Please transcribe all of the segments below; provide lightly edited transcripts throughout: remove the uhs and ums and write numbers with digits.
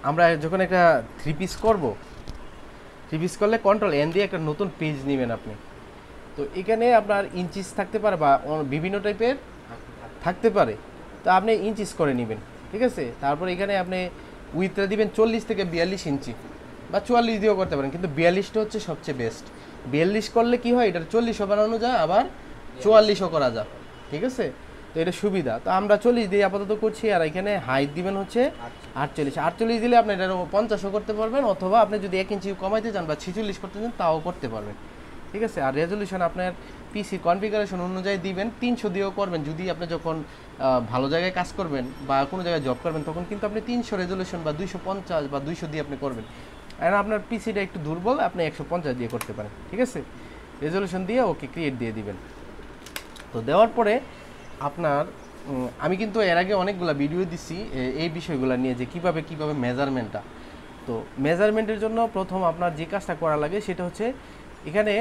আমরা যখন একটা 3 পিস করব, 3 পিস করলে কন্ট্রোল এন দিয়ে একটা নতুন পেজ নেবেন আপনি। তো এখানে আপনার ইঞ্চিস থাকতে পারে বা বিভিন্ন টাইপের থাকতে পারে, তো আপনি ইঞ্চিস করে নেবেন, ঠিক আছে। তারপর এখানে আপনি উইথটা দিবেন 40 থেকে 42 ইঞ্চি বা 44 দিয়েও করতে পারেন, কিন্তু 42টা হচ্ছে সবচেয়ে বেস্ট। 42 করলে কি হয়, এটার 40ও বানানো যায়, আবার 44ও করা যায়, ঠিক আছে। তো এটা সুবিধা। তো আমরা 40 দিয়ে আপাতত করছি, আর এখানে হাইট দিবেন হচ্ছে 48 দিলে আপনি এটা 50ও করতে পারবেন, অথবা আপনি যদি 1 ইঞ্চি কমাইতে চান বা 46 করতে চান তাও করতে পারবেন, ঠিক আছে। আর রেজলিউশন আপনার পিসি কনফিগারেশন অনুযায়ী দিবেন, 300 দিয়েও করবেন। যদি আপনি যখন ভালো জায়গায় কাজ করবেন বা কোনো জায়গায় জব করবেন, তখন কিন্তু আপনি 300 রেজলিউশন বা 250 বা 200 দিয়ে আপনি করবেন। আর আপনার পিসিটা একটু দুর্বল, আপনি 150 দিয়ে করতে পারেন, ঠিক আছে। রেজলিউশন দিয়ে ওকে ক্রিয়েট দিয়ে দিবেন। তো দেওয়ার পরে আপনার আমি কিন্তু এর আগে অনেকগুলো ভিডিও দিছি এই বিষয়গুলো নিয়ে, যে কিভাবে মেজারমেন্টটা। তো মেজারমেন্টের জন্য প্রথম আপনার যে কাজটা করা লাগে সেটা হচ্ছে এখানে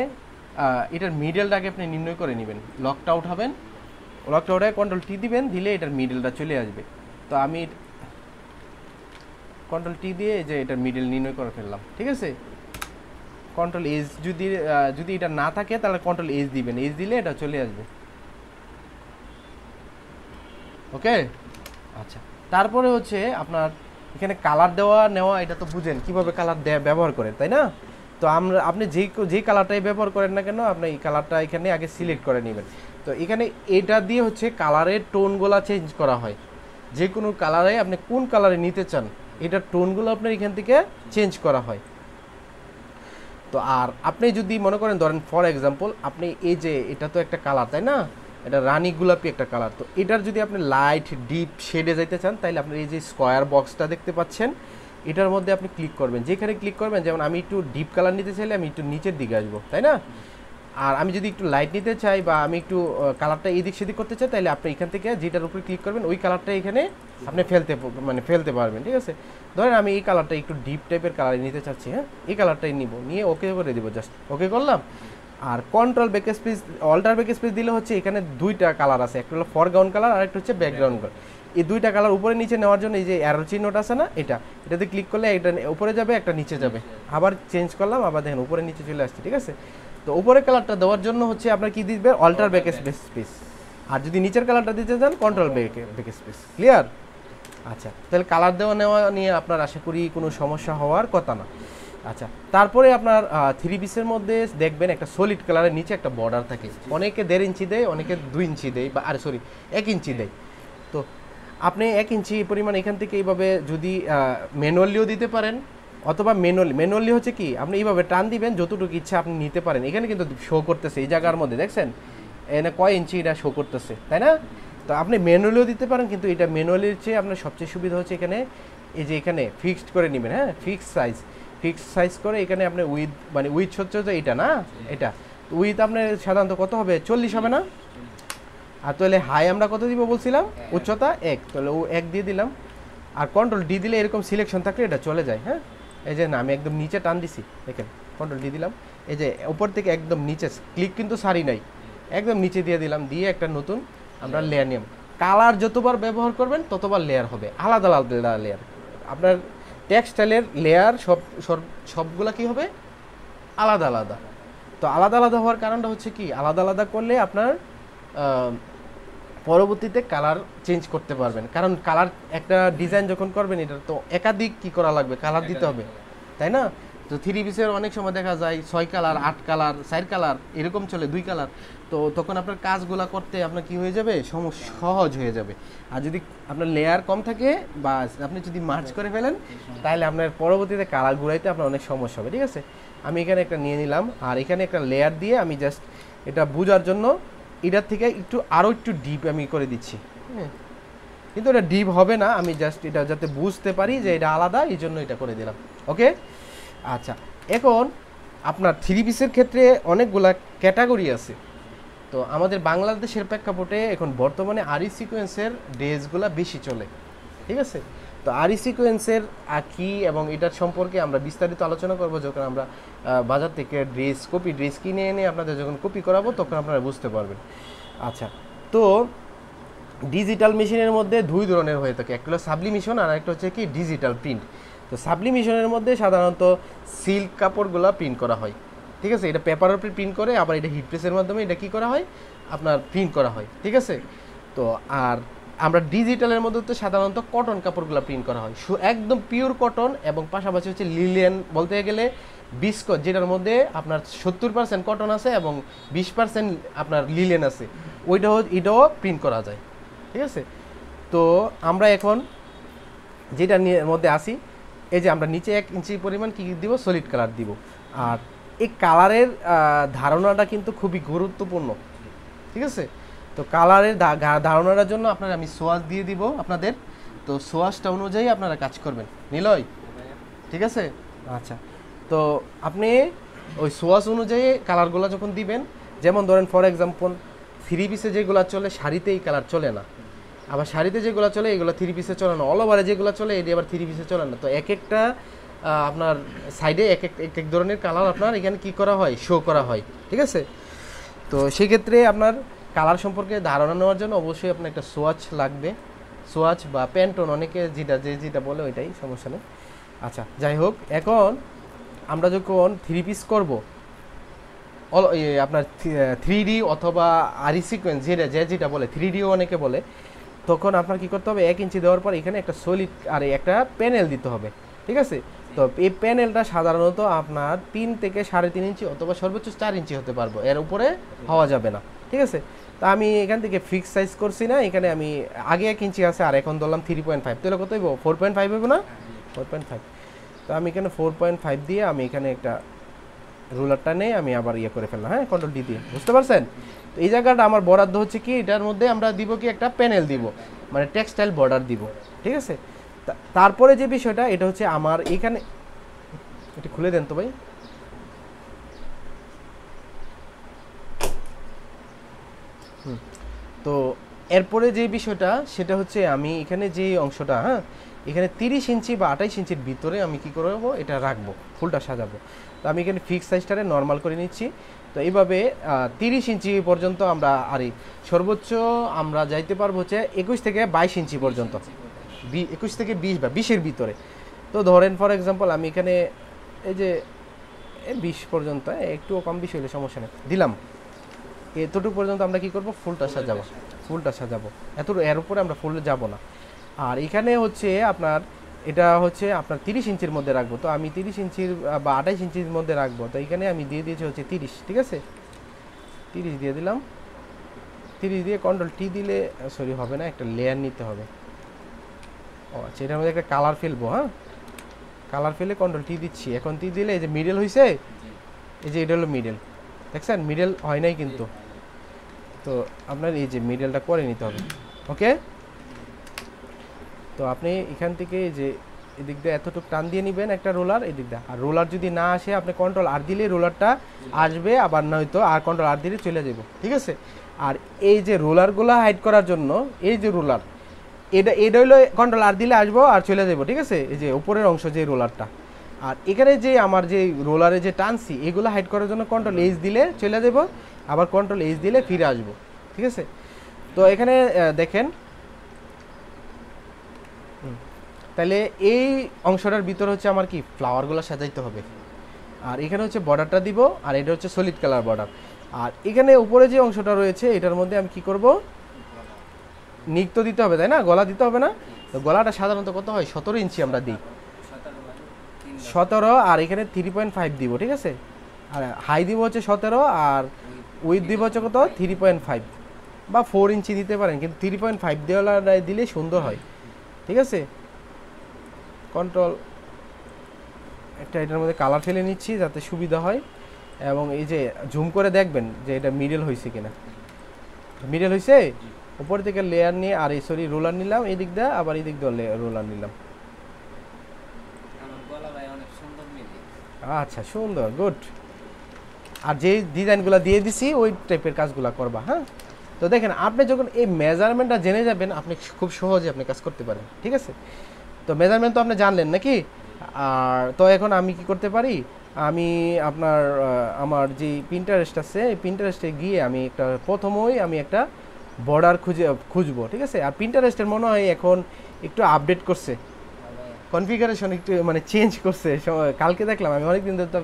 এটার মিডলটাকে আপনি নির্ণয় করে নেবেন। লকটা উঠাবেন, লকটা উঠায় কন্ট্রোল টি দিবেন, দিলে এটার মিডলটা চলে আসবে। তো আমি কন্ট্রোল টি দিয়ে যে এটার মিডল নির্ণয় করে ফেললাম, ঠিক আছে। কন্ট্রোল এজ যদি এটা না থাকে তাহলে কন্ট্রোল এজ দিবেন, এজ দিলে এটা চলে আসবে, ওকে। আচ্ছা, তারপরে হচ্ছে আপনার এখানে কালার দেওয়া নেওয়া, এটা তো বুঝেন কিভাবে কালার ব্যবহার করেন, তাই না। তো আপনি যেই কালারটাই ব্যবহার করেন না কেন, আপনি এই কালারটা এখানে আগে সিলেক্ট করে নেবেন। তো এখানে এটা দিয়ে হচ্ছে কালারের টোনগুলো চেঞ্জ করা হয়। যে কোনো কালারে আপনি কোন কালারে নিতে চান, এটার টোনগুলো আপনার এখান থেকে চেঞ্জ করা হয়। তো আর আপনি যদি মনে করেন, ধরেন ফর এক্সাম্পল, আপনি এই যে এটা তো একটা কালার, তাই না, এটা রানী গোলাপি একটা কালার। তো এটার যদি আপনি লাইট ডিপ শেডে যাইতে চান, তাহলে আপনি এই যে স্কোয়ার বক্সটা দেখতে পাচ্ছেন, এটার মধ্যে আপনি ক্লিক করবেন। যেখানে ক্লিক করবেন, যেমন আমি একটু ডিপ কালার নিতে চাইলে আমি একটু নিচের দিকে আসবো, তাই না। আর আমি যদি একটু লাইট নিতে চাই বা আমি একটু কালারটা এদিক সেদিক করতে চাই, তাহলে আপনি এখান থেকে যেটার উপরে ক্লিক করবেন ওই কালারটা এখানে আপনি ফেলতে পারবেন, ঠিক আছে। ধরেন আমি এই কালারটা একটু ডিপ টাইপের কালার নিতে চাচ্ছি, হ্যাঁ, এই কালারটাই নিব, নিয়ে ওকে করে দিব, জাস্ট ওকে করলাম। আর কন্ট্রোল ব্যাকস্পেস অল্টার ব্যাকস্পেস দিলে হচ্ছে এখানে দুইটা কালার আছে, একটা হলো ফরগ্রাউন্ড কালার আর একটা হচ্ছে ব্যাকগ্রাউন্ড কালার। এই দুইটা কালার উপরে নিচে নেওয়ার জন্য এই যে অ্যারো চিহ্নটা আছে না, এটাতে ক্লিক করলে একটা উপরে যাবে, একটা নিচে যাবে। আবার চেঞ্জ করলাম, আবার দেখেন উপরে নিচে চলে আসছে, ঠিক আছে। তো উপরের কালারটা দেওয়ার জন্য হচ্ছে আপনার কি দিবেন, অল্টার ব্যাকস্পেস। আর যদি নিচের কালারটা দিতে চান, কন্ট্রোল ব্যাকস্পেস। ক্লিয়ার? আচ্ছা, তাহলে কালার দেওয়া নেওয়া নিয়ে আপনার আশা করি কোনো সমস্যা হওয়ার কথা না। আচ্ছা, তারপরে আপনার 3 পিসের মধ্যে দেখবেন একটা সলিড কালারের নিচে একটা বর্ডার থাকে। অনেকে 1.5 ইঞ্চি দেয়, অনেকে 2 ইঞ্চি দেয়, বা 1 ইঞ্চি দেয়। তো আপনি 1 ইঞ্চি পরিমাণ এখান থেকে এইভাবে যদি ম্যানুয়ালিও দিতে পারেন, অথবা ম্যানুয়ালি হচ্ছে কি, আপনি এইভাবে টান দিবেন, যতটুকু ইচ্ছা আপনি নিতে পারেন। এখানে কিন্তু শো করতেছে এই জায়গার মধ্যে, দেখছেন এখানে কয় ইঞ্চি এটা শো করতেছে, তাই না। তো আপনি ম্যানুয়ালিও দিতে পারেন, কিন্তু এটা ম্যানুয়ালির চেয়ে আপনার সবচেয়ে সুবিধা হচ্ছে এখানে এই যে এখানে ফিক্সড করে নেবেন, হ্যাঁ, ফিক্সড সাইজ করে এখানে আপনি উইথ হচ্ছে যে এটা না, এটা উইথ আপনার সাধারণত কত হবে, 40 হবে না। আর তাহলে হাই আমরা কত দিব বলছিলাম, উচ্চতা 1, তাহলে 1 দিয়ে দিলাম। আর কন্ট্রোল ডি দিলে এরকম সিলেকশন থাকলে এটা চলে যায়, হ্যাঁ। এই যে না, আমি একদম নিচে টান দিছি, দেখেন কন্ট্রোল ডি দিলাম, এই যে উপর থেকে একদম নিচে ক্লিক কিন্তু সারি নাই, একদম নিচে দিয়ে দিলাম, দিয়ে একটা নতুন আমরা লেয়ার নিলাম। কালার যতবার ব্যবহার করবেন ততবার লেয়ার হবে, আলাদা আলাদা লেয়ার। আপনার টেক্সটাইলের লেয়ার সবগুলা কি হবে, আলাদা আলাদা। তো আলাদা আলাদা হওয়ার কারণটা হচ্ছে কি, আলাদা আলাদা করলে আপনার পরবর্তীতে কালার চেঞ্জ করতে পারবেন। কারণ কালার একটা ডিজাইন যখন করবেন, এটা তো একাধিক কি করা লাগবে, কালার দিতে হবে, তাই না। তো 3 পিসের অনেক সময় দেখা যায় 6 কালার, 8 কালার, 4 কালার এরকম চলে, 2 কালার। তো তখন আপনার কাজগুলা করতে আপনার কি হয়ে যাবে, সহজ হয়ে যাবে। আর যদি আপনার লেয়ার কম থাকে বা আপনি যদি মার্চ করে ফেলেন, তাহলে আপনার পরবর্তীতে কালার ঘুরাইতে আপনার অনেক সমস্যা হবে, ঠিক আছে। আমি এখানে একটা নিয়ে নিলাম, আর এখানে একটা লেয়ার দিয়ে আমি জাস্ট এটা বোঝার জন্য এটার থেকে আরও একটু ডিপ আমি করে দিচ্ছি, হ্যাঁ। কিন্তু এটা ডিপ হবে না, আমি জাস্ট এটা যাতে বুঝতে পারি যে এটা আলাদা, এই জন্য এটা করে দিলাম, ওকে। আচ্ছা, এখন আপনার 3 পিসের ক্ষেত্রে অনেকগুলা ক্যাটাগরি আছে। তো আমাদের বাংলাদেশের প্রেক্ষাপটে এখন বর্তমানে আরি সিকোয়েন্সের ড্রেসগুলো বেশি চলে, ঠিক আছে। তো আরি সিকোয়েন্সের কি এবং এটার সম্পর্কে আমরা বিস্তারিত আলোচনা করব যখন আমরা বাজার থেকে কপি ড্রেস কিনে এনে আপনাদের যখন কপি করাবো, তখন আপনারা বুঝতে পারবেন। আচ্ছা, তো ডিজিটাল মেশিনের মধ্যে 2 ধরনের হয়ে থাকে, একটা হলো সাবলিমেশন আর একটা হচ্ছে কি ডিজিটাল প্রিন্ট। তো তো সাবলিমেশনের মধ্যে সাধারণত সিল্ক কাপড়গুলো প্রিন্ট করা হয়, ঠিক আছে। এটা পেপারের উপরে প্রিন্ট করে, আবার এটা হিট প্রেসের মাধ্যমে এটা কী করা হয়, আপনার প্রিন্ট করা হয়, ঠিক আছে। তো আর আমরা ডিজিটালের মধ্যে তো সাধারণত কটন কাপড়গুলো প্রিন্ট করা হয়, একদম পিওর কটন, এবং পাশাপাশি হচ্ছে লিলেন বলতে গেলে বিস্কট, যেটার মধ্যে আপনার 70% কটন আছে এবং 20% আপনার লিলেন আছে, এটাও প্রিন্ট করা যায়, ঠিক আছে। তো আমরা এখন যেটা নিয়ে মধ্যে আসি, এই যে আমরা নিচে 1 ইঞ্চি পরিমাণ কী দিব, সলিড কালার দিব। আর এই কালারের ধারণাটা কিন্তু খুবই গুরুত্বপূর্ণ, ঠিক আছে। তো কালারের ধারণাটার জন্য আপনারা আমি সোয়াশ দিয়ে দিব আপনাদের, তো সোয়াশটা অনুযায়ী আপনারা কাজ করবেন, নিলয়, ঠিক আছে। আচ্ছা, তো আপনি ওই সোয়াশ অনুযায়ী কালারগুলো যখন দিবেন, যেমন ধরেন ফর এক্সাম্পল 3 পিসে যেগুলো চলে শাড়িতে এই কালার চলে না, আবার শাড়িতে যেগুলো চলে এগুলো 3 পিসে চলে না, অল ওভারে যেগুলো চলে এটি আবার 3 পিসে চলে না। তো এক একটা আপনার সাইডে এক এক ধরনের কালার আপনার এখানে কি করা হয়, শো করা হয়, ঠিক আছে। তো সেক্ষেত্রে আপনার কালার সম্পর্কে ধারণা নেওয়ার জন্য অবশ্যই আপনার একটা সোয়াচ লাগবে, সোয়াচ বা প্যান্টন, অনেকে যেটা বলে ওইটাই, সমস্যা নেই। আচ্ছা, যাই হোক, এখন আমরা যখন 3 পিস করবো আপনার 3D অথবা আরি সিকোয়েন্স যেটা বলে 3Dও অনেকে বলে, তখন আপনার কি করতে হবে, 1 ইঞ্চি দেওয়ার পর এখানে একটা সলিড আর একটা প্যানেল দিতে হবে, ঠিক আছে। তো এই প্যানেলটা সাধারণত আপনার 3 থেকে 3.5 ইঞ্চি অথবা সর্বোচ্চ 4 ইঞ্চি হতে পারবো, এর উপরে হওয়া যাবে না, ঠিক আছে। তা আমি এখান থেকে ফিক্স সাইজ করছি না, এখানে আমি আগে 1 ইঞ্চি আছে আর এখন ধরলাম 3.5, তাহলে কত হইব, 4.5 হইব না, 4.5। তো আমি এখানে 4.5 দিয়ে আমি এখানে একটা রুলারটা নেই, আমি আবার করে ফেললাম, হ্যাঁ, কন্ট্রোল ডি দিয়ে, বুঝতে পারছেন। তো এই জায়গাটা আমার বরাদ্দ হচ্ছে কি, এটার মধ্যে আমরা দিব কি একটা প্যানেল দিব, মানে টেক্সটাইল বর্ডার দিব, ঠিক আছে। তারপরে যে বিষয়টা, এটা হচ্ছে আমার এখানে, এটা খুলে দেন তো ভাই। তো এরপরে যে বিষয়টা সেটা হচ্ছে আমি এখানে যে অংশটা, হ্যাঁ, এখানে 30 ইঞ্চি বা 28 ইঞ্চির ভিতরে আমি কি করবো, এটা রাখবো, ফুলটা সাজাবো। তো আমি এখানে ফিক্স সাইজটারে নর্মাল করে নিচ্ছি। তো এইভাবে 30 ইঞ্চি পর্যন্ত আমরা, আর সর্বোচ্চ আমরা যাইতে পারবো হচ্ছে 21 থেকে 22 ইঞ্চি পর্যন্ত, 21 থেকে 20 বা 20-এর ভিতরে। তো ধরেন ফর এক্সাম্পল আমি এখানে এই যে 20 পর্যন্ত, একটু কম বেশি হলে সমস্যা নেই, দিলাম। এতটুকু পর্যন্ত আমরা কি করব, ফুলটা সাজাবো, এর উপরে আমরা ফুল যাব না। আর এখানে হচ্ছে আপনার এটা হচ্ছে আপনার 30 ইঞ্চির মধ্যে রাখবো, তো আমি 30 ইঞ্চির বা 28 ইঞ্চির মধ্যে রাখবো। তো এখানে আমি দিয়ে দিয়েছি হচ্ছে 30, ঠিক আছে, 30 দিয়ে দিলাম। 30 দিয়ে কন্ট্রোল টি দিলে সরি হবে না, একটা লেয়ার নিতে হবে। ও আচ্ছা, এটার মধ্যে একটা কালার ফেলবো, হ্যাঁ, কালার ফেলে কন্ট্রোল টি দিচ্ছি। এখন টি দিলে এই যে মিডল হয়েছে, এই যে এটা হলো মিডল, দেখছেন মিডল হয় নাই কিন্তু। তো আপনার এই যে মিডলটা করে নিতে হবে, ওকে। তো আপনি এখান থেকে যে এদিক দিয়ে এতটুকু টান দিয়ে নেবেন একটা রোলার, এদিক দিয়ে। আর রোলার যদি না আসে, আপনি কন্ট্রোল আর দিলে রোলারটা আসবে, আবার নয়তো আর কন্ট্রোল আর দিলে চলে যাব, ঠিক আছে। আর এই যে রোলারগুলো হাইড করার জন্য, এই যে রোলার, এটা হইলো কন্ট্রোল আর দিলে আসবো আর চলে যাব, ঠিক আছে, এই যে উপরের অংশ যে রোলারটা। আর এখানে যে আমার যে রোলারে যে টানছি, এগুলো হাইড করার জন্য কন্ট্রোল এইচ দিলে চলে যাব, আবার কন্ট্রোল এইচ দিলে ফিরে আসবো, ঠিক আছে। তো এখানে দেখেন, তাহলে এই অংশটার ভিতরে হচ্ছে আমার কি ফ্লাওয়ারগুলো সাজাইতে হবে। আর এখানে হচ্ছে বর্ডারটা দিব, আর এটা হচ্ছে সলিড কালার বর্ডার। আর এখানে উপরে যে অংশটা রয়েছে, এটার মধ্যে আমি কি করব, নিক তো দিতে হবে, তাই না, গলা দিতে হবে না। তো গলাটা সাধারণত কত হয়, 17 ইঞ্চি আমরা দিই, 17। আর এখানে 3.5 দিব, ঠিক আছে। আর হাই দিব হচ্ছে 17, আর উইথ দিব হচ্ছে কত, 3.5 বা 4 ইঞ্চি দিতে পারেন, কিন্তু 3.5 দিলে সুন্দর হয়, ঠিক আছে। কন্ট্রোল একটা এটার মধ্যে কালার ফেলে নিচ্ছি যাতে সুবিধা হয়, এবং এই যে জুম করে দেখবেন যে এটা মিডল হয়েছে কিনা। মিডল হয়েছে, উপর থেকে লেয়ার নিয়ে, আর সরি রোলার নিলাম এই দিক দিয়ে, আবার এই দিক দিয়ে রোলার নিলাম। আচ্ছা, সুন্দর, গুড। আর যে ডিজাইনগুলো দিয়ে দিছি ওই টাইপের কাজগুলো করবা, হ্যাঁ। তো দেখেন, আপনি যখন এই মেজারমেন্টটা জেনে যাবেন, আপনি খুব সহজে আপনি কাজ করতে পারেন, ঠিক আছে। তো মেজারমেন্ট তো আপনি জানলেন নাকি। আর তো এখন আমি কি করতে পারি, আমি আপনার আমার যে পিন্টারেস্ট আছে, এই পিন্টারেস্টে গিয়ে আমি প্রথমেই আমি একটা বর্ডার খুঁজবো, ঠিক আছে। আর পিন্টারেস্টের মনে হয় এখন একটু আপডেট করছে, কনফিগারেশন একটু মানে চেঞ্জ করছে। কালকে দেখলাম, আমি অনেকদিন ধরে তো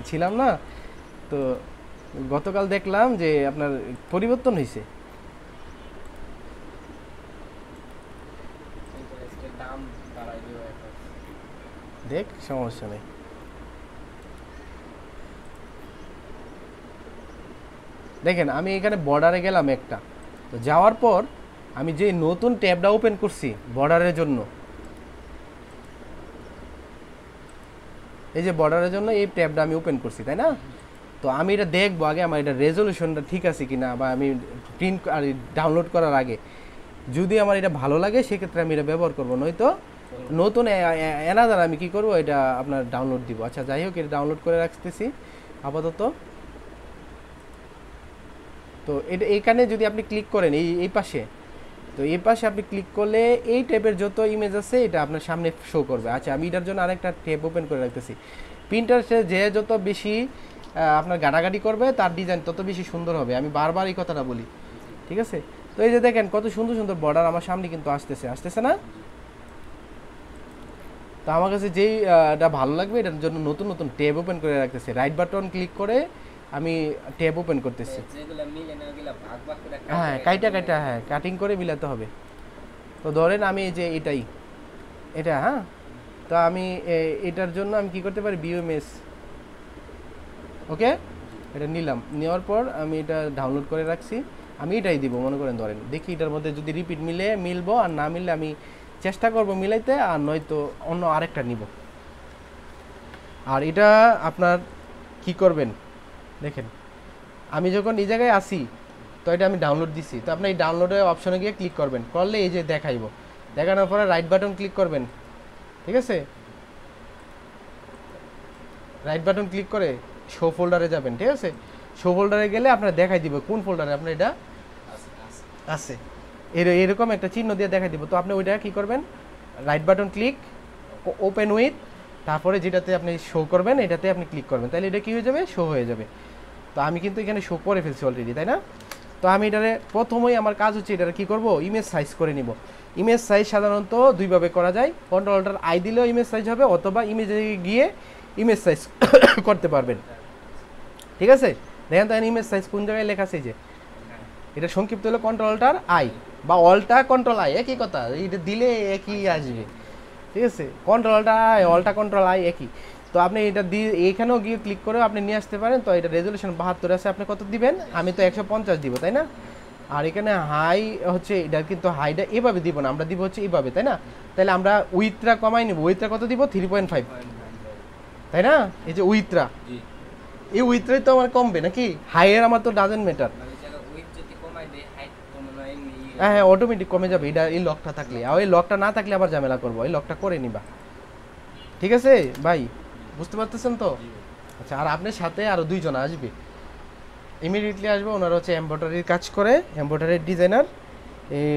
ছিলাম না, তো গতকাল দেখলাম যে আপনার পরিবর্তন হয়েছে। দেখ, সমস্যা নেই। দেখেন আমি এখানে বর্ডারে গেলাম একটা, তো যাওয়ার পর আমি যে নতুন ট্যাবটা ওপেন করছি বর্ডারের জন্য, এই যে বর্ডারের জন্য এই ট্যাবটা আমি ওপেন করছি, তাই না? তো আমি এটা দেখবো আগে আমার এটা রেজলিউশনটা ঠিক আছে কিনা, বা আমি প্রিন্ট আর ডাউনলোড করার আগে যদি আমার এটা ভালো লাগে সেক্ষেত্রে আমি এটা ব্যবহার করবো, নয়তো নতুন অ্যানাদার আমি কি করব, এটা আপনার ডাউনলোড দিব। আচ্ছা যাই হোক, এটা ডাউনলোড করে রাখতেছি আপাতত। তো এটা এখানে যদি আপনি ক্লিক করেন এই পাশে, তো এই পাশে আপনি ক্লিক করলে এই টাইপের যত ইমেজ আছে এটা আপনার সামনে শো করবে। আচ্ছা আমি এটার জন্য আরেকটা ট্যাব ওপেন করে রাখতেছি। প্রিন্টারসে যে যত বেশি আপনার গাড়াগাড়ি করবে তার ডিজাইন তত বেশি সুন্দর হবে, আমি বারবার এই কথাটা বলি, ঠিক আছে? তো এই যে দেখেন কত সুন্দর সুন্দর বর্ডার আমার সামনে কিন্তু আসতেছে না? তো আমার কাছে যেই এটা ভালো লাগবে এটার জন্য নতুন নতুন ট্যাব ওপেন করে রাখতেছি। রাইট বাটন ক্লিক করে আমি ট্যাব ওপেন করতেছি। হ্যাঁ কাইটা হ্যাঁ কাটিং করে মিলাতে হবে। তো ধরেন আমি এই যে এটা হ্যাঁ, তো আমি এটার জন্য আমি কি করতে পারি, বিএমএস, ওকে এটা নিলাম, নেওয়ার পর আমি এটা ডাউনলোড করে রাখছি। আমি এটাই দিব, মনে করেন ধরেন দেখি এটার মধ্যে যদি রিপিট মিলবো, আর না মিললে আমি চেষ্টা করব মিলাইতে, আর নয়তো অন্য আরেকটা নিব। আর এটা আপনার কি করবেন দেখেন, আমি যখন এই জায়গায় আসি তো এটা আমি ডাউনলোড দিছি, তো আপনি এই ডাউনলোডের অপশনে গিয়ে ক্লিক করবেন, করলে এই যে দেখাইব, দেখানোর পরে রাইট বাটন ক্লিক করবেন, ঠিক আছে? রাইট বাটন ক্লিক করে শো ফোল্ডারে যাবেন, ঠিক আছে? শো ফোল্ডারে গেলে আপনার দেখাই দিব কোন ফোল্ডারে আপনার এটা আছে, এরকম একটা চিহ্ন দিয়ে দেখাই দিব। তো আপনি ওইটা কী করবেন, right button click, open with, তারপরে যেটাতে আপনি শো করবেন এটাতে আপনি ক্লিক করবেন, তাহলে এটা কী হয়ে যাবে, শো হয়ে যাবে। তো আমি কিন্তু এখানে শো করে ফেলছি অলরেডি, তাই না? তো আমি এটারে প্রথমেই আমার কাজ হচ্ছে এটারে কী করব, ইমেজ সাইজ করে নিব। ইমেজ সাইজ সাধারণত দুইভাবে করা যায়, কন্ট্রোলটার আই দিলেও ইমেজ সাইজ হবে, অথবা ইমেজে গিয়ে ইমেজ সাইজ করতে পারবেন, ঠিক আছে? দেখেন তো ইমেজ সাইজ কোন জায়গায় লেখা আছে, যে এটা সংক্ষিপ্ত হলো কন্ট্রোলটার আই, বা অলটা কন্ট্রোল আই, একই কথা, এটা দিলে একই আসবে, ঠিক আছে? কন্ট্রোলটা আই, অলটা কন্ট্রোল আই একই। তো আপনি এটা দিয়ে এখানেও গিয়ে ক্লিক করে আপনি নিয়ে আসতে পারেন। তো এটা রেজলিউশন 72 আছে, আপনি কত দিবেন? আমি তো 150 দিব, তাই না? আর এখানে হাই হচ্ছে, এটা কিন্তু হাইটা এভাবে দিব না, আমরা দিব হচ্ছে এইভাবে, তাই না? তাহলে আমরা উইথটা কমাই নিব, উইথটা কত দিব, 3.5, তাই না? এই যে উইথটা, এই উইথটাই তো আমার কমবে নাকি, হাইয়ের আমার তো ডাজেন্ট ম্যাটার। হ্যাঁ হ্যাঁ অটোমেটিক কমে যাবে, এটা এই লকটা থাকলে, আর এই লকটা না থাকলে আবার ঝামেলা করবো, এই লকটা করে নিবা, ঠিক আছে ভাই? বুঝতে পারতেছেন তো? আচ্ছা, আর আপনার সাথে আরও 2 জন আসবে, ইমিডিয়েটলি আসবে, ওনারা হচ্ছে এমব্রয়ডারির কাজ করে, এমব্রয়ডারির ডিজাইনার, এই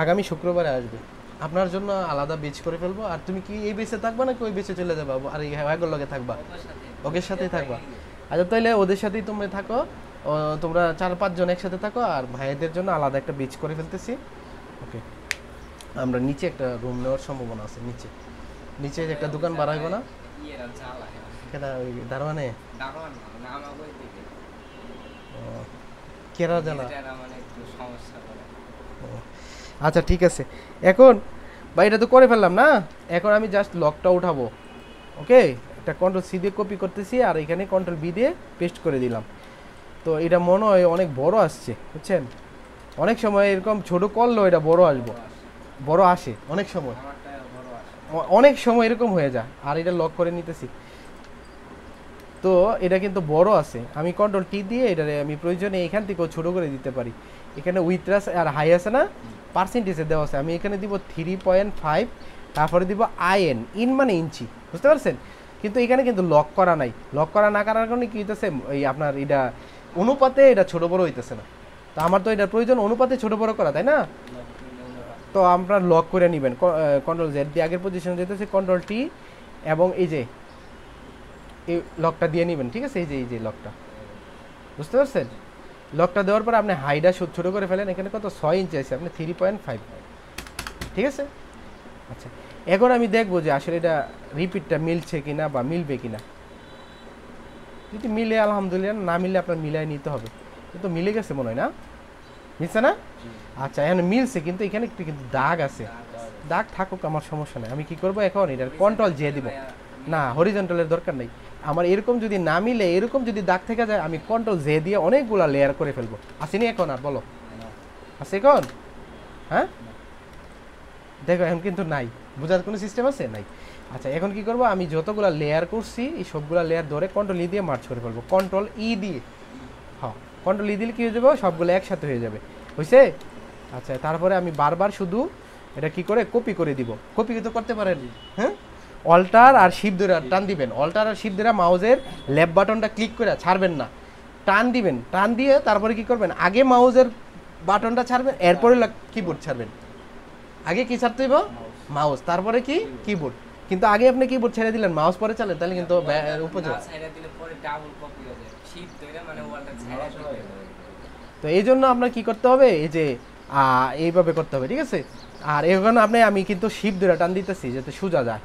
আগামী শুক্রবারে আসবে। আপনার জন্য আলাদা বেচ করে ফেলবো। আর তুমি কি এই বেচে থাকবা নাকি ওই বেচে চলে যাবা, আর এই হ্যাগোর লগে থাকবা? ওকের সাথেই থাকবা। আচ্ছা তাহলে ওদের সাথেই তুমি থাকো, তোমরা 4-5 জন একসাথে থাকো, আর ভাইদের জন্য আলাদা একটা বেচ করে ফেলতেছি, ওকে? আমরা নিচে একটা রুম নেওয়ার সম্ভাবনা আছে, নিচে একটা দোকান বাড়াইবো না কেনা, ওই দারোয়ানে কেরা জানা। আচ্ছা ঠিক আছে, এখন ভাই এটা তো করে ফেললাম না, এখন আমি জাস্ট লকটা উঠাবো, ওকে? একটা কন্ট্রোল সি দিয়ে কপি করতেছি, আর এখানে কন্ট্রোল বি দিয়ে পেস্ট করে দিলাম। তো এটা মনে হয় অনেক বড় আসছে, বুঝছেন? অনেক সময় এরকম ছোট করলেও এটা বড় আসে, অনেক সময় এরকম হয়ে যায়। আর এটা লক করে নিতেছি, তো এটা কিন্তু বড় আছে, আমি কন্ট্রোল টি দিয়ে এটারে আমি প্রয়োজনে এখান থেকেও ছোটো করে দিতে পারি। এখানে উইথরাস আর হাই আছে না, পার্সেন্টেজে দেওয়া আছে, আমি এখানে দিব 3.5, তারপরে দিব আইএন, ইন মানে ইঞ্চি, বুঝতে পারছেন? কিন্তু এখানে কিন্তু লক করা নাই, লক করা না করার কারণে কী হইতেছে, এই আপনার এটা অনুপাতে এটা ছোটো বড়ো হইতেছে না। তো আমার তো এটা প্রয়োজন অনুপাতে ছোটো বড়ো করা, তাই না? তো আপনার লক করে নেবেন, কন্ট্রোল জেড দিয়ে আগের পজিশনে যেতেছে, কন্ট্রোল টি, এবং এই যে এই লকটা দিয়ে নেবেন, ঠিক আছে? এই যে লকটা, বুঝতে পারছেন? লকটা দেওয়ার পর আপনি হাইডা ছোটো করে ফেলেন, এখানে কত 6 ইঞ্চি আছে, আপনি 3.5, ঠিক আছে? আচ্ছা এখন আমি দেখবো যে আসলে এটা রিপিটটা মিলছে কিনা বা মিলবে কিনা। যদি মিলে আলহামদুলিল্লাহ, না মিললে আপনার মিলাই নিতে হবে। কিন্তু মিলে গেছে মনে হয়, না মিলছে না? আচ্ছা এখন মিলছে, কিন্তু এখানে একটু কিন্তু দাগ আছে। দাগ থাকুক, আমার সমস্যা নেই। আমি কি করব এখন, এটার কন্ট্রোল জে দিব। না, হরিজন্টালের দরকার নেই আমার। এরকম যদি না মিলে, এরকম যদি দাগ থেকে যায়, আমি কন্ট্রোল জে দিয়ে অনেকগুলা লেয়ার করে ফেলবো। আসেনি এখন? আর বলো, আছে এখন? হ্যাঁ দেখো এখন কিন্তু নাই। বোঝার কোনো সিস্টেম আছে? নাই। আচ্ছা এখন কি করব, আমি যতগুলো লেয়ার করছি এই সবগুলা লেয়ার ধরে কন্ট্রোল ই দিয়ে মার্চ করে ফেলবো, কন্ট্রোল ই দিয়ে। হ্যাঁ, কন্ট্রোল ই দিলে কি হয়ে যাবে, সবগুলো একসাথে হয়ে যাবে। হয়েছে? আচ্ছা তারপরে আমি বারবার শুধু এটা কি করে কপি করে দিব। কপি তো করতে পারেন, হ্যাঁ? অল্টার আর শিফট ধরে টান দিবেন, অল্টার আর শিফট ধরে মাউজের লেফট বাটনটা ক্লিক করে ছাড়বেন না, টান দিবেন। টান দিয়ে তারপরে কি করবেন, আগে মাউজের বাটনটা ছাড়বেন, এরপরে কিবোর্ড ছাড়বেন। আগে কি ছাড়তে হইব, মাউস, তারপরে কি কিবোর্ড। কিন্তু আগে আপনি কিবোর্ড ছেড়ে দিলেন, মাউস পরে চালেন, তাহলে কিন্তু উপযোগ। তো এই জন্য আপনার কি করতে হবে, এই যে এইভাবে করতে হবে, ঠিক আছে? আর এখন আমি কিন্তু শিপ ধরে টান দিতেছি যাতে সোজা যায়।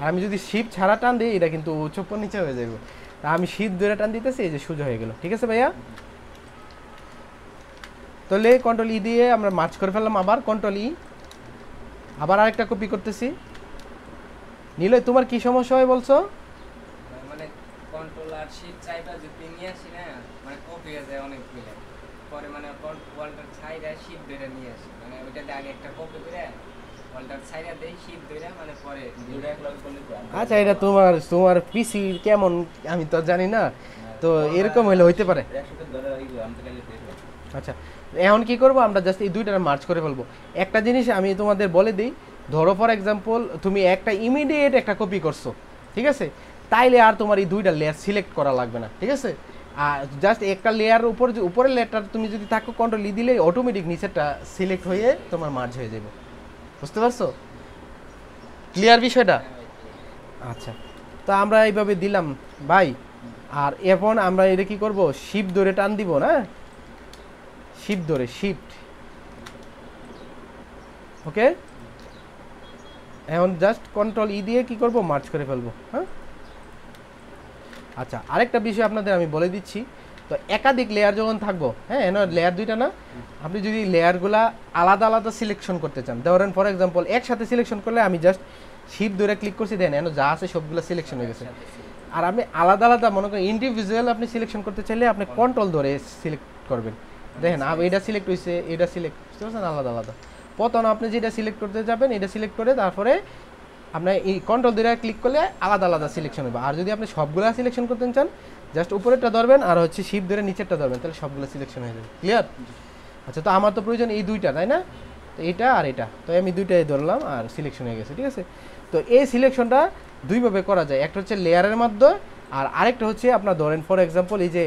আর আমি যদি শিপ ছাড়া টান দিই, এটা কিন্তু চোপর নিচে হয়ে যাবে। তা আমি শিপ ধরে টান দিতেছি, এই যে সোজা হয়ে গেল। ঠিক আছে ভাইয়া? তাহলে কন্ট্রোল ই দিয়ে আমরা মার্চ করে ফেললাম, আবার কন্ট্রোল ই, আবার আরেকটা কপি করতেছি। নিলয় তোমার কি সমস্যা হয় বলছো? মানে কন্ট্রোল আর শিফট চাইবা যদি নিয়ে আসি না, মানে কপি হয়ে যায় অনেক মিলে। পরে মানে কন্ট্রোল ছাইরা শিফট ধরে নিয়ে আসি, মানে ওইটাতে আগে একটা কপি করে কন্ট্রোল ছাইরা দেই, শিফট ধরে মানে পরে দুটো এক লগ করলে। আচ্ছা এটা তোমার পিসি কেমন আমি তো জানি না, তো এরকম হলে হইতে পারে। আচ্ছা এখন কি করব, আমরা জাস্ট এই দুইটা মার্চ করে ফেলবো। একটা জিনিস আমি তোমাদের বলে দিই, ধরো ফর এক্সাম্পল তুমি একটা ইমিডিয়েট একটা কপি করছো, ঠিক আছে? তাইলে আর তোমার এই দুইটা লেয়ার সিলেক্ট করা লাগবে না, ঠিক আছে? আর জাস্ট একটা লেয়ার উপরের লেয়ারটা তুমি যদি থাকো, কন্ট্রোল ই দিলে অটোমেটিক নিচেরটা সিলেক্ট হয়ে তোমার মার্জ হয়ে যাবে। বুঝতে পারছো? ক্লিয়ার বিষয়টা? আচ্ছা তো আমরা এইভাবে দিলাম ভাই। আর এখন আমরা এটা কি করব, শিফট ধরে টান দিব না, শিফট ধরে, শিফট, ওকে? এখন জাস্ট কন্ট্রোল ই দিয়ে কি করব, মার্চ করে ফেলবো। হ্যাঁ আচ্ছা আরেকটা বিষয় আপনাদের আমি বলে দিচ্ছি। তো একাধিক লেয়ার যখন থাকবো, হ্যাঁ এন লেয়ার দুইটা না, আপনি যদি লেয়ারগুলা আলাদা আলাদা সিলেকশন করতে চান, ধরেন ফর এক্সাম্পল একসাথে সিলেকশন করলে আমি জাস্ট শিফট ধরে ক্লিক করছি, দেন এন যা আছে সবগুলো সিলেকশন হয়ে গেছে। আর আপনি আলাদা আলাদা মনে করেন ইন্ডিভিজুয়াল আপনি সিলেকশন করতে চাইলে আপনি কন্ট্রোল ধরে সিলেক্ট করবেন। দেখেন এটা সিলেক্ট হয়েছে, এটা সিলেক্ট, বুঝতে পারছেন? আলাদা আলাদা। প্রথম আপনি যেটা সিলেক্ট করতে যাবেন এটা সিলেক্ট করে তারপরে আপনার এই কন্ট্রোল ধরে ক্লিক করলে আলাদা আলাদা সিলেকশন হবে। আর যদি আপনি সবগুলো সিলেকশন করতে চান, জাস্ট উপরেরটা ধরবেন আর হচ্ছে শিফট ধরে নিচেরটা ধরবেন, তাহলে সবগুলো সিলেকশন হয়ে যাবে। ক্লিয়ার? আচ্ছা তো আমার তো প্রয়োজন এই দুইটা, তাই না? তো এটা আর এটা, তো আমি দুইটাই ধরলাম আর সিলেকশন হয়ে গেছে, ঠিক আছে? তো এই সিলেকশনটা দুইভাবে করা যায়, একটা হচ্ছে লেয়ারের মাধ্যমে, আর আরেকটা হচ্ছে আপনার ধরেন ফর এক্সাম্পল এই যে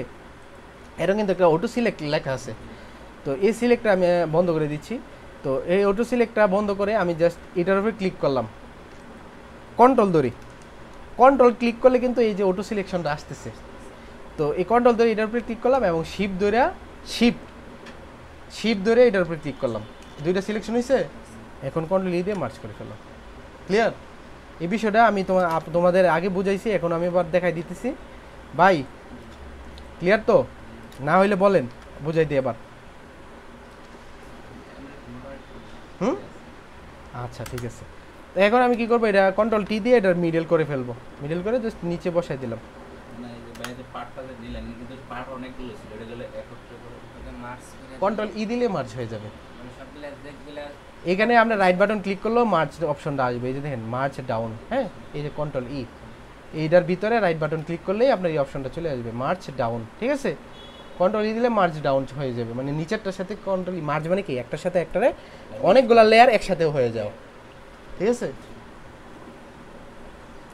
এটা কিন্তু একটা অটো সিলেক্ট লেখা আছে, তো এই সিলেক্টটা আমি বন্ধ করে দিচ্ছি। তো এই অটো সিলেক্টটা বন্ধ করে আমি জাস্ট এটার উপরে ক্লিক করলাম, কন্ট্রোল ধরি, কন্ট্রোল ক্লিক করলে কিন্তু এই যে অটো সিলেকশনটা আসতেছে। তো এই কন্ট্রোল ধরে এটার উপরে ক্লিক করলাম এবং শিফট ধরে শিফট ধরে এটার উপরে ক্লিক করলাম, দুইটা সিলেকশন হয়েছে। এখন কন্ট্রোল ই দিয়ে মার্চ করে ফেললাম। ক্লিয়ার? এই বিষয়টা আমি তোমাদের আগে বুঝাইছি, এখন আমি আবার দেখাই দিতেছি ভাই। ক্লিয়ার তো? না হইলে বলেন, বুঝাই দিই এবার। হুম আচ্ছা ঠিক আছে। তো এখন আমি কি করবো, এটা কন্ট্রোল টি দিয়ে এটা মিডল করে ফেলবো, মিডল করে জাস্ট নিচে বসাই দিলাম। কন্ট্রোল ই দিলে মার্জ হয়ে যাবে। এখানে আমরা রাইট বাটন ক্লিক করলেও মার্জ অপশনটা আসবে, এই যে দেখেন মার্জ ডাউন, হ্যাঁ এই যে কন্ট্রোল ই, এইটার ভিতরে রাইট বাটন ক্লিক করলেই আপনার এই অপশনটা চলে আসবে, মার্জ ডাউন, ঠিক আছে? কন্ট্রোল ই দিলে মার্জ ডাউন হয়ে যাবে, মানে নিচেরটার সাথে কন্ট্রোল ই মার্জ মানে কি একটার সাথে একটারে অনেকগুলো লেয়ার একসাথে হয়ে যাও, ঠিক আছে?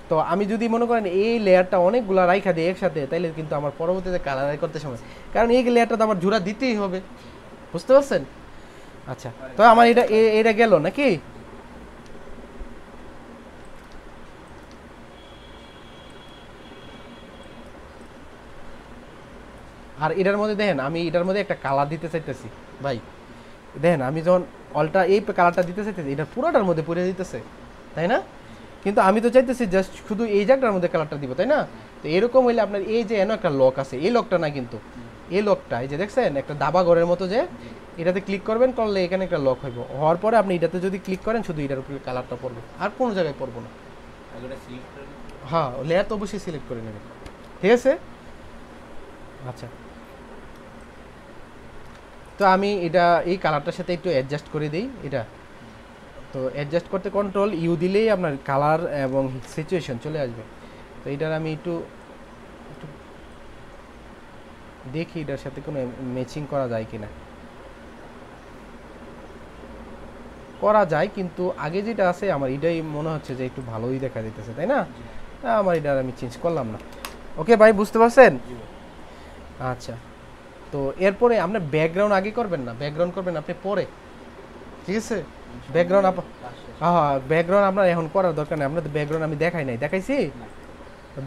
তো আমি যদি মনে করেন এই লেয়ারটা অনেকগুলো রাইখা দিই একসাথে, তাইলে কিন্তু আমার পরবর্তীতে কালার করতে সময়, কারণ এই লেয়ারটা তো আমার জোড়া দিতেই হবে, বুঝতে পারছেন? আচ্ছা তো আমার এটা গেল নাকি? আর এটার মধ্যে দেখেন আমি এটার মধ্যে একটা কালার দিতে চাইতেছি ভাই, দেখেন আমি যখন অলটা এই কালারটা দিতে চাইতেছি, এটা পুরোটার মধ্যে পুড়ে দিতেছে, তাই না? কিন্তু আমি তো চাইতেছি জাস্ট শুধু এই জায়গাটার মধ্যে কালারটা দিব, তাই না? তো এরকম হইলে আপনার এই যে একটা লক আছে, এই লকটা না কিন্তু, এই লকটা এই যে দেখছেন একটা দাবা ঘরের মতো, যে এটাতে ক্লিক করবেন, করলে এখানে একটা লক হইব, হওয়ার পরে আপনি এটাতে যদি ক্লিক করেন শুধু এটার উপরে কালারটা পড়বে, আর কোনো জায়গায় পড়বো না। হ্যাঁ, লেয়ার তো অবশ্যই সিলেক্ট করে নেবেন, ঠিক আছে? আচ্ছা, তো আমি এটা এই কালারটার সাথে একটু অ্যাডজাস্ট করে দিই এটা। তো অ্যাডজাস্ট করতে কন্ট্রোল ইউ দিলেই আপনার কালার এবং সিচুয়েশন চলে আসবে। তো এটার আমি একটু একটু দেখি এটার সাথে কোনো ম্যাচিং করা যায় কিনা। করা যায়, কিন্তু আগে যেটা আছে আমার এটাই মনে হচ্ছে যে একটু ভালোই দেখা যেতেছে, তাই না? আমার এটা আমি চেঞ্জ করলাম না। ওকে ভাই, বুঝতে পারছেন? আচ্ছা, তো এরপরে আপনার ব্যাকগ্রাউন্ড আগে করবেন না, ব্যাকগ্রাউন্ড করবেন আপনি পরে, ঠিক আছে? ব্যাকগ্রাউন্ড হ্যাঁ, ব্যাকগ্রাউন্ড আপনার এখন করার দরকার নেই, আপনার ব্যাকগ্রাউন্ড আমি দেখাই নাই, দেখাইছি?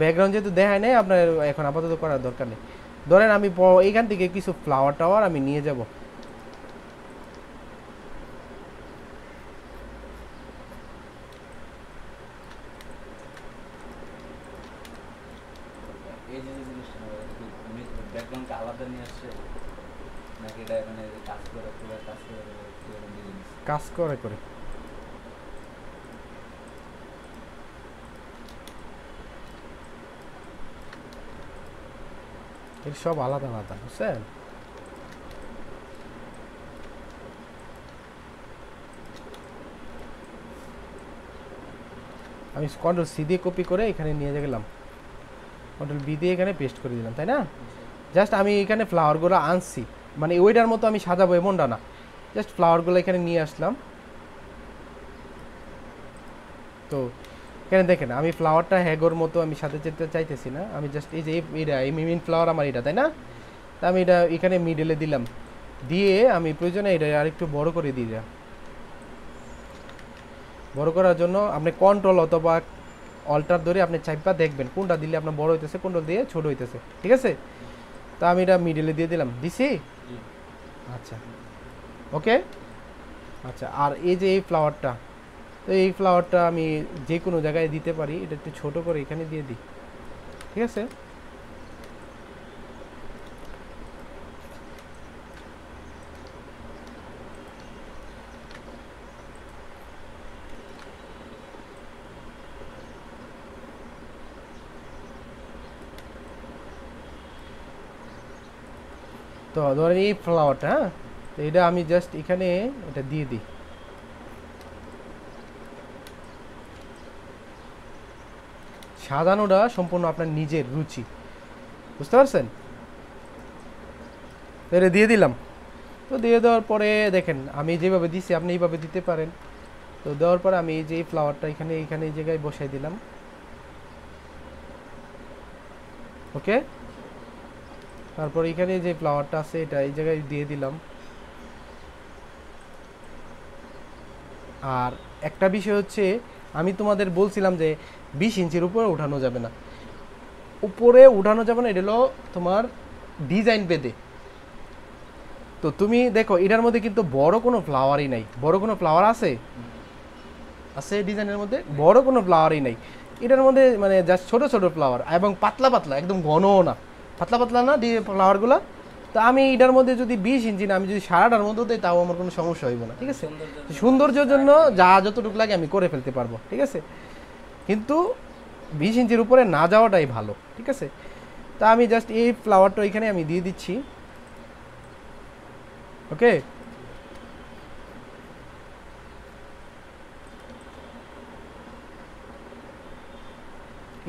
ব্যাকগ্রাউন্ড যেহেতু দেখাই নাই, আপনার এখন আপাতত করার দরকার নেই। ধরেন আমি এইখান থেকে কিছু ফ্লাওয়ার টাওয়ার আমি নিয়ে যাব। এই যে জিনিসটা আমি ব্যাকগ্রাউন্ডটা আলাদা নিয়ে আসছে নাকি এটা মানে কাজ করে পুরো কাজ করে কাজ করে করে এর সব আলাদা আলাদা, বুঝছেন? আমি কন্ট্রোল সি দিয়ে কপি করে এখানে নিয়ে গেলাম, কন্ট্রোল বি দিয়ে এখানে পেস্ট করে দিলাম, তাই না? জাস্ট আমি এখানে ফ্লাওয়ারগুলো আনছি, মানে ওইটার মতো আমি সাজাবো এমনটা না, জাস্ট ফ্লাওয়ারগুলো এখানে নিয়ে আসলাম। তো এখানে দেখেন আমি ফ্লাওয়ারটা হ্যাগোর মতো আমি সাথে যেতে চাইতেছি না, আমি জাস্ট এই যে এটা এই মেইন ফ্লাওয়ার আমার এটা, তাই না? তা আমি এটা এখানে মিডলে দিলাম, দিয়ে আমি প্রয়োজনে এটা আরেকটু বড় করে দিই। বড় করার জন্য আপনি কন্ট্রোল অথবা অল্টার ধরে আপনি চাইপা দেখবেন কোনটা দিলে আপনার বড় হইতেছে, কোনটা দিয়ে ছোট হইতেছে, ঠিক আছে? তা আমি এটা মিডলে দিয়ে দিলাম, দিছি? আচ্ছা, ওকে। আচ্ছা, আর এই যে এই ফ্লাওয়ারটা, তো এই ফ্লাওয়ারটা আমি যে কোনো জায়গায় দিতে পারি, এটা একটু ছোট করে এখানে দিয়ে দিই, ঠিক আছে? তো ধরেন এই ফ্লাওয়ারটা, হ্যাঁ, তো এটা আমি জাস্ট এখানে এটা দিয়ে দিই। সাজানোটা সম্পূর্ণ আপনার নিজের রুচি, বুঝতে পারছেন? তো এটা দিয়ে দিলাম। তো দিয়ে দেওয়ার পরে দেখেন আমি যেভাবে দিছি আপনি এইভাবে দিতে পারেন। তো দেওয়ার পরে আমি এই যে ফ্লাওয়ারটা এখানে এখানে এই জায়গায় বসাই দিলাম, ওকে। তারপর এখানে যে ফ্লাওয়ারটা আছে এটা এই জায়গায় দিয়ে দিলাম। আর একটা বিষয় হচ্ছে, আমি তোমাদের বলছিলাম যে 20 ইঞ্চির উপরে উঠানো যাবে না, উপরে উঠানো যাবে না, এটা হলো তোমার ডিজাইন বেদে। তো তুমি দেখো এটার মধ্যে কিন্তু বড় কোনো ফ্লাওয়ারই নাই, বড় কোনো ফ্লাওয়ার আছে আছে ডিজাইনের মধ্যে? বড় কোনো ফ্লাওয়ারই নাই এটার মধ্যে, মানে জাস্ট ছোট ছোট ফ্লাওয়ার এবং পাতলা পাতলা, একদম ঘনও না, পাতলা পাতলা না ফ্লাওয়ারগুলো। তো আমি এটার মধ্যে যদি 20 ইঞ্চি না, আমি যদি সারাটার মধ্যে দিই তাও আমার কোনো সমস্যা হইব না, ঠিক আছে? সৌন্দর্যের জন্য যা যতটুকু লাগে আমি করে ফেলতে পারবো, ঠিক আছে? কিন্তু 20 ইঞ্চির উপরে না যাওয়াটাই ভালো, ঠিক আছে? তা আমি জাস্ট এই ফ্লাওয়ারটা এখানে আমি দিয়ে দিচ্ছি, ওকে।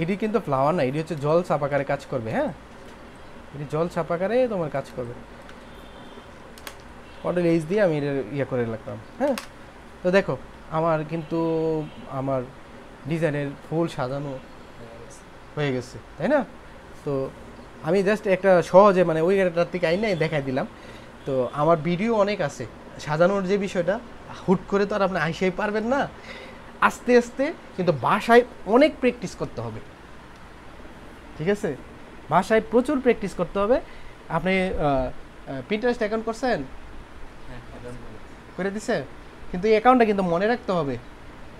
এটি কিন্তু ফ্লাওয়ার না, এটি হচ্ছে জল ছাপাকারে কাজ করবে, হ্যাঁ, এটি জল ছাপাকারে তোমার কাজ করবে। কন্ট্রোল এইচ দিয়ে আমি এটা ইয়ে করে রাখলাম, হ্যাঁ। তো দেখো আমার কিন্তু আমার ডিজাইনের ফুল সাজানো হয়ে গেছে, তাই না? তো আমি জাস্ট একটা সহজে মানে ওই জায়গাটার থেকে আইনাই দেখাই দিলাম। তো আমার ভিডিও অনেক আছে সাজানোর যে বিষয়টা, হুট করে তো আর আপনি আইসাই পারবেন না, আস্তে আস্তে, কিন্তু বাসায় অনেক প্র্যাকটিস করতে হবে, ঠিক আছে? বাসায় প্রচুর প্র্যাকটিস করতে হবে। আপনি পিন্টারেস্ট অ্যাকাউন্ট করছেন? করে দিছে? কিন্তু এই অ্যাকাউন্টটা কিন্তু মনে রাখতে হবে,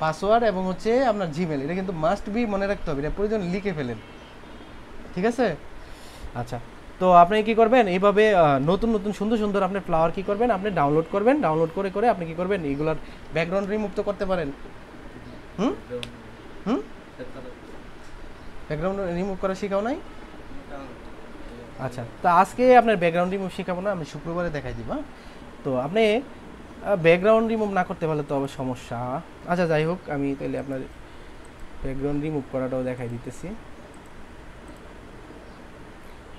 পাসওয়ার্ড এবং হচ্ছে আপনার জিমেল, এটা কিন্তু মাস্ট বি মনে রাখতে হবে, এটা প্রয়োজন লিখে ফেলেন, ঠিক আছে? আচ্ছা, তো আপনি কি করবেন এইভাবে নতুন নতুন সুন্দর সুন্দর আপনি ফ্লাওয়ার কি করবেন, আপনি ডাউনলোড করবেন, ডাউনলোড করে করে আপনি কি করবেন এইগুলোর ব্যাকগ্রাউন্ড রিমুভ তো করতে পারেন। হুম হুম ব্যাকগ্রাউন্ড রিমুভ করা শেখাও নাই? আচ্ছা, তো আজকে আপনার ব্যাকগ্রাউন্ড রিমুভ শেখাবো না, আমি শুক্রবারে দেখাই দিব। তো আপনি ব্যাকগ্রাউন্ড রিমুভ না করতে পারলে তো আবার সমস্যা। আচ্ছা যাই হোক, আমি তাহলে আপনার ব্যাকগ্রাউন্ড রিমুভ করাটাও দেখাই দিতেছি।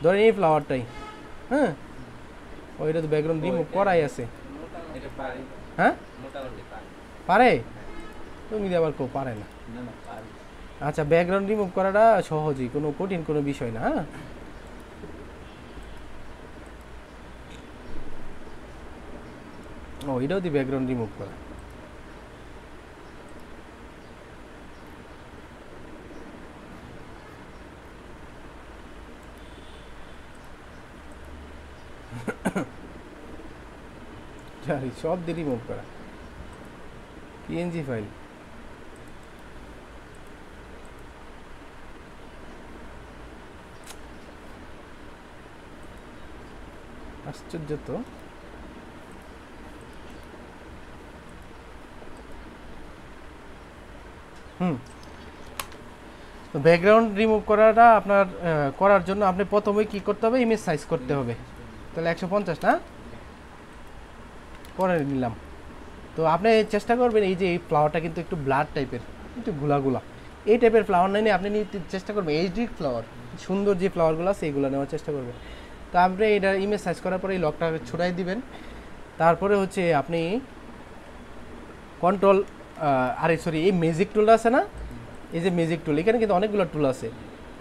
ধরেন এই ফ্লাওয়ারটাই, হ্যাঁ ওইটা তো ব্যাকগ্রাউন্ড রিমুভ করাই আছে। এটা পারি, হ্যাঁ মোটামুটি পারি। পারে? তুমি আবার কেউ পারে না। না না পারি। আচ্ছা, ব্যাকগ্রাউন্ড রিমুভ করাটা সহজই, কোনো কঠিন কোনো বিষয় না। হ্যাঁ, ও এটাও দি ব্যাকগ্রাউন্ড রিমুভ করা। জানি সব দিয়ে রিমুভ করা, পিএনজি ফাইল। আশ্চর্য তো। তো ব্যাকগ্রাউন্ড রিমুভ করাটা আপনার করার জন্য আপনি প্রথমে কি করতে হবে, ইমেজ সাইজ করতে হবে। তাহলে 150 না করে নিলাম। তো আপনি চেষ্টা করবেন এই যে এই ফ্লাওয়ারটা কিন্তু একটু ব্লাড টাইপের, একটু গুলা এই টাইপের ফ্লাওয়ার নিয়ে আপনি নিতে চেষ্টা করবেন। এইচডি ফ্লাওয়ার, সুন্দর যে ফ্লাওয়ারগুলো আছে এইগুলো নেওয়ার চেষ্টা করবেন। তো আপনি এটা ইমেজ সাইজ করার পরে এই লকটা ছড়াই দিবেন। তারপরে হচ্ছে আপনি কন্ট্রোল এই ম্যাজিক টুলটা আছে না, এই যে ম্যাজিক টুল, এখানে কিন্তু অনেকগুলো টুল আছে।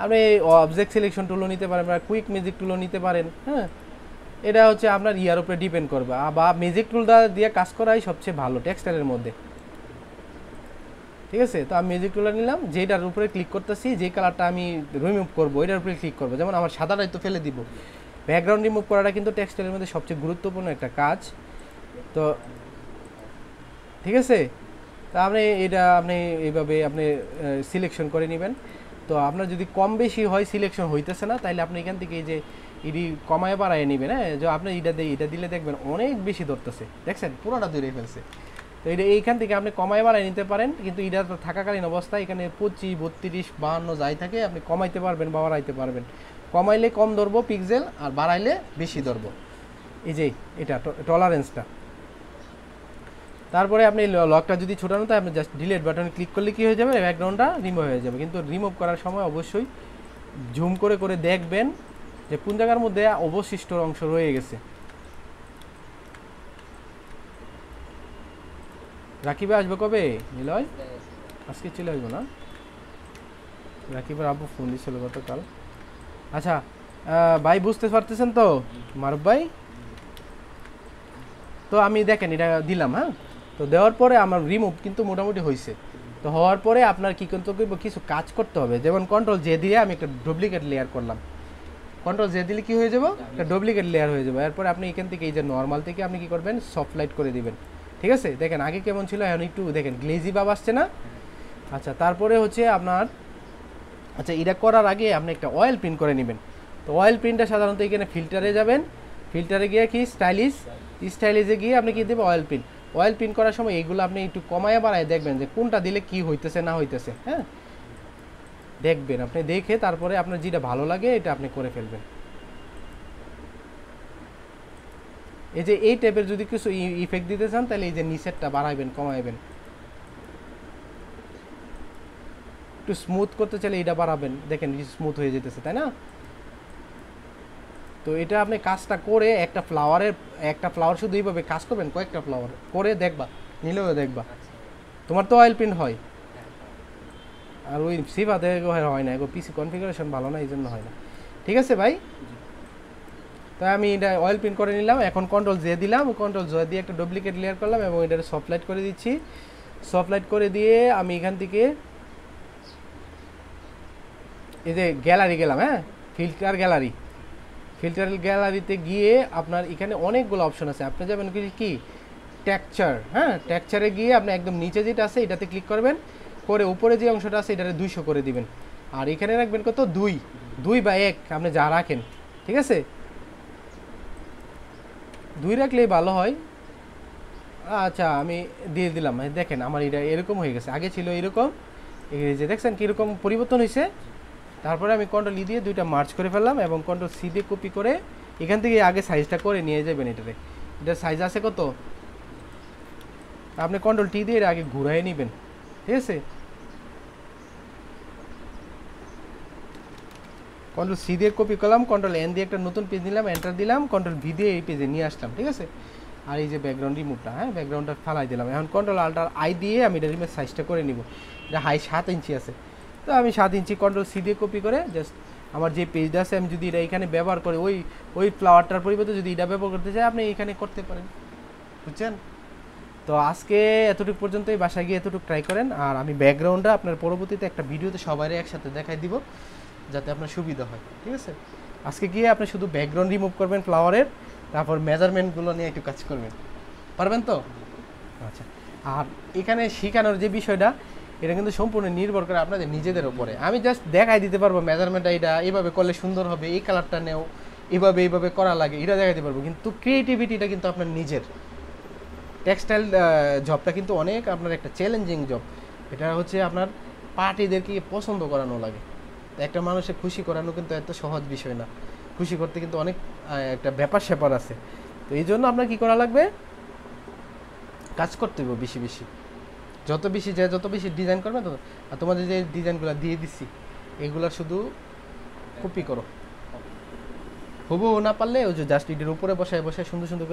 আপনি অবজেক্ট সিলেকশন টুলও নিতে পারেন বা কুইক ম্যাজিক টুলও নিতে পারেন। হ্যাঁ, এটা হচ্ছে আপনার ইয়ার উপরে ডিপেন্ড করবে, বা ম্যাজিক টুলটা দিয়ে কাজ করাই সবচেয়ে ভালো টেক্সটাইলের মধ্যে, ঠিক আছে? তো আমি ম্যাজিক টুলটা নিলাম, যেটার উপরে ক্লিক করতেছি, যে কালারটা আমি রিমুভ করবো এটার উপরে ক্লিক করবো। যেমন আমার সাদাটাই তো ফেলে দিব। ব্যাকগ্রাউন্ড রিমুভ করাটা কিন্তু টেক্সটাইলের মধ্যে সবচেয়ে গুরুত্বপূর্ণ একটা কাজ। তো ঠিক আছে, তা আপনি এটা আপনি এইভাবে আপনি সিলেকশন করে নেবেন। তো আপনার যদি কম বেশি হয় সিলেকশন হইতেছে না, তাহলে আপনি এখান থেকে এই যে ইডি কমায় বাড়ায় নেবেন। হ্যাঁ, যে আপনি এটা দিলে দেখবেন অনেক বেশি ধরতেছে, দেখছেন পুরোটা দূরে ফেলছে। তো এটা এইখান থেকে আপনি কমায় বাড়ায় নিতে পারেন, কিন্তু এটা থাকাকালীন অবস্থায় এখানে 25, 32, 52 যাই থাকে আপনি কমাইতে পারবেন বা বাড়াইতে পারবেন। কমাইলে কম ধরবো পিক্সেল, আর বাড়াইলে বেশি ধরবো। এই যে এটা টলারেন্সটা। তারপরে আপনি লকটা যদি ছোটানো তাই আপনি জাস্ট ডিলিট বাটনে ক্লিক করলে কি হয়ে যাবে, ব্যাকগ্রাউন্ডটা রিমুভ হয়ে যাবে। কিন্তু রিমুভ করার সময় অবশ্যই জুম করে করে দেখবেন যে কোন জায়গার মধ্যে অবশিষ্ট অংশ রয়ে গেছে। রাকিবে আসবে কবে নিলয়? আজকে চলে আসবো না? রাকিবের আব্বু ফোন দিয়েছিল গতকাল। আচ্ছা ভাই, বুঝতে পারতেছেন তো মারুফ ভাই? তো আমি দেখেন এটা দিলাম। হ্যাঁ, তো দেওয়ার পরে আমার রিমুভ কিন্তু মোটামুটি হয়েছে। তো হওয়ার পরে আপনার কি করতে হবে, কিছু কাজ করতে হবে। যেমন কন্ট্রোল জে দিয়ে আমি একটা ডুপ্লিকেট লেয়ার করলাম। কন্ট্রোল জে দিলে কি হয়ে যাবো, একটা ডুপ্লিকেট লেয়ার হয়ে যাবে। এরপরে আপনি এখান থেকে এই যে নর্মাল থেকে আপনি কি করবেন, সফট লাইট করে দিবেন। ঠিক আছে, দেখেন আগে কেমন ছিল, এখন একটু দেখেন গ্লেজি ভাব আসছে না? আচ্ছা, তারপরে হচ্ছে আপনার এটা করার আগে আপনি একটা অয়েল প্রিন্ট করে নেবেন। তো অয়েল প্রিন্টটা সাধারণত এখানে ফিল্টারে যাবেন, ফিল্টারে গিয়ে কি স্টাইলিশে গিয়ে আপনি কি দেবেন, অয়েল প্রিন্ট। অয়েল প্রিন্ট করার সময় এইগুলো আপনি একটু কমায় বাড়ায় দেখবেন যে কোনটা দিলে কি হইতেছে না হইতেছে। হ্যাঁ, দেখবেন, আপনি দেখে তারপরে আপনার যেটা ভালো লাগে এটা আপনি করে ফেলবেন। এই যে এই টাইপের যদি কিছু ইফেক্ট দিতে চান তাহলে এই যে নিচেরটা বাড়াইবেন কমাইবেন। একটু স্মুথ করতে চাইলে এটা বাড়াবেন, দেখেন স্মুথ হয়ে যেতেছে, তাই না? তো এটা আপনি কাজটা করে একটা ফ্লাওয়ার শুধু এইভাবে কাজ করবেন, কয়েকটা ফ্লাওয়ার করে দেখবা, নিলেও দেখবা। তোমার তো অয়েল প্রিন্ট হয়, আর ওই সিফাতে হয় না, পিসি কনফিগারেশন ভালো না, এই জন্য হয় না। ঠিক আছে ভাই, তাই আমি এটা অয়েল প্রিন্ট করে নিলাম। এখন কন্ট্রোল জে দিলাম, কন্ট্রোল জে দিয়ে একটা ডুপ্লিকেট লেয়ার করলাম এবং এটা সফট লাইট করে দিচ্ছি। সফট লাইট করে দিয়ে আমি এখান থেকে এই যে গ্যালারি গেলাম। হ্যাঁ, ফিল্টার গ্যালারিতে গিয়ে আপনার এখানে অনেকগুলো অপশন আছে। আপনি যাবেন কি টেক্সচার, হ্যাঁ টেক্সচারে গিয়ে আপনি একদম নিচে যেটা আছে এটাতে ক্লিক করবেন, করে উপরে যে অংশটা আছে এটাতে 200 করে দিবেন, আর এখানে রাখবেন কত 2 বা 1 আপনি যা রাখেন, ঠিক আছে 2 রাখলেই ভালো হয়। আচ্ছা আমি দিয়ে দিলাম, দেখেন আমার এটা এরকম হয়ে গেছে, আগে ছিল এরকম, এই যে দেখছেন কীরকম পরিবর্তন হয়েছে। তারপরে আমি কন্ট্রোল ই দিয়ে দুইটা মার্চ করে ফেললাম এবং কন্ট্রোল সি দিয়ে কপি করে এখান থেকে আগে সাইজটা করে নিয়ে যাবেন এটাতে, এটার সাইজ আছে কত, আপনি কন্ট্রোল টি দিয়ে আগে ঘুরাই নেবেন, ঠিক আছে কন্ট্রোল সি দিয়ে কপি করলাম, কন্ট্রোল এন দিয়ে একটা নতুন পেজ নিলাম, এন্টার দিলাম, কন্ট্রোল ভি দিয়ে এই পেজে নিয়ে আসলাম, ঠিক আছে। আর এই যে ব্যাকগ্রাউন্ড রিমুভটা, হ্যাঁ ব্যাকগ্রাউন্ডটা ফালাই দিলাম, এখন কন্ট্রোল আল্টার আই দিয়ে আমি এটা রিমের সাইজটা করে নিব, এটা হাই 7 ইঞ্চি আছে, তো আমি 7 ইঞ্চি কন্ট্রোল সি দিয়ে কপি করে জাস্ট আমার যে পেজটা আছে আমি যদি এটা এখানে ব্যবহার করি, ওই ফ্লাওয়ারটার পরিবর্তে যদি এটা ব্যবহার করতে চাই আপনি এখানে করতে পারেন, বুঝছেন। তো আজকে এতটুকু পর্যন্তই, বাসায় গিয়ে এতটুকু ট্রাই করেন, আর আমি ব্যাকগ্রাউন্ডটা আপনার পরবর্তীতে একটা ভিডিওতে সবাই একসাথে দেখাই দিব যাতে আপনার সুবিধা হয়, ঠিক আছে। আজকে গিয়ে আপনি শুধু ব্যাকগ্রাউন্ড রিমুভ করবেন ফ্লাওয়ারের, তারপর মেজারমেন্টগুলো নিয়ে একটু কাজ করবেন, পারবেন তো? আচ্ছা, আর এখানে শেখানোর যে বিষয়টা এটা কিন্তু সম্পূর্ণ নির্ভর করে আপনাদের নিজেদের উপরে, আমি জাস্ট দেখাই দিতে পারবো মেজারমেন্টটা এটা এইভাবে করলে সুন্দর হবে, এই কালারটা নেও, এইভাবে করা লাগে, এটা দেখাইতে পারবো, কিন্তু ক্রিয়েটিভিটিটা কিন্তু আপনার নিজের। টেক্সটাইল জবটা কিন্তু অনেক আপনার একটা চ্যালেঞ্জিং জব, এটা হচ্ছে আপনার পার্টিদেরকে পছন্দ করানো লাগে, একটা মানুষের খুশি করানো কিন্তু এত সহজ বিষয় না, খুশি করতে কিন্তু অনেক একটা ব্যাপার স্যাপার আছে, তো এই জন্য আপনার কী করা লাগবে, কাজ করতে হবে বেশি বেশি, যত বেশি ডিজাইন করবে তত, আর তোমাদের যে ডিজাইনগুলো দিয়ে দিচ্ছি এগুলো শুধু কপি করো, হবু না পারলে ওই যে জাস্ট এটার উপরে বসায় সুন্দর সুন্দর